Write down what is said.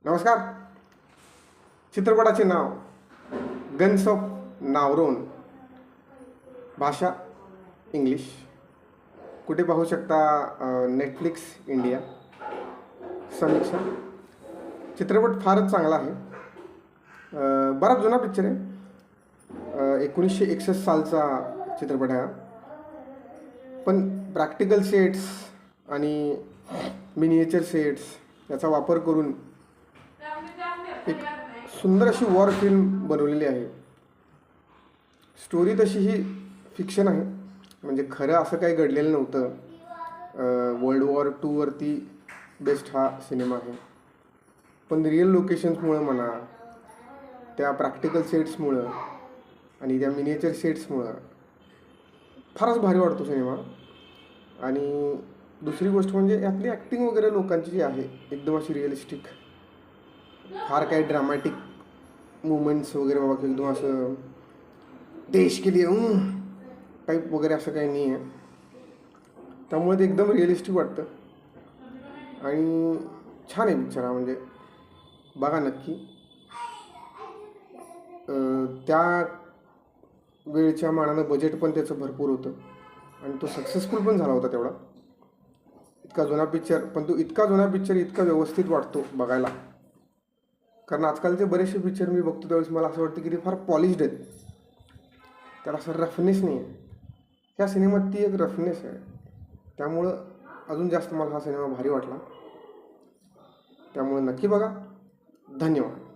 नमस्कार. चित्रपटाचे नाव guns of नावरोन, भाषा इंग्लिश. कुठे पाहू शकता? Netflix India. समीक्षा. चित्रपट फारच चांगला आहे. बराच जुना पिक्चर आहे. 1961 सालचा चित्रपट आहे. पण प्रॅक्टिकल सेट्स आणि मिनिएचर सेट्स याचा वापर करून एक सुंदर अशी वॉर फिल्म बनवलेली आहे. स्टोरी तशी ही फिक्शन आहे, म्हणजे खरं असं काही घडलेलं नव्हतं. वर्ल्ड वॉर 2 वरती बेस्ट हा सिनेमा आहे. पण रिअल लोकेशन्समुळं म्हणा, त्या प्रॅक्टिकल सेट्समुळं आणि त्या मिनिएचर सेट्समुळं फारच भारी वाटतो सिनेमा. आणि दुसरी गोष्ट म्हणजे यातली ॲक्टिंग वगैरे लोकांची जी आहे एकदम अशी रिअलिस्टिक. फार काही ड्रामॅटिक मुवमेंट्स वगैरे बाबा एकदम असं देश के लिए टाईप वगैरे असं काही नाही आहे. त्यामुळे ते एकदम रिअलिस्टिक वाटतं आणि छान आहे पिक्चर हा. म्हणजे बघा नक्की. त्या वेळच्या मानानं बजेट पण त्याचं भरपूर होतं आणि तो सक्सेसफुल पण झाला होता तेवढा. इतका जुना पिक्चर, पण तो इतका जुना पिक्चर इतका व्यवस्थित वाटतो बघायला. कारण आजकालचे बरेचसे पिक्चर मी बघतो त्यावेळेस मला असं वाटतं की ते फार पॉलिश्ड आहेत, त्याला असं रफनेस नाही आहे. ह्या सिनेमात ती एक रफनेस आहे. त्यामुळं अजून जास्त मला हा सिनेमा भारी वाटला. त्यामुळे नक्की बघा. धन्यवाद.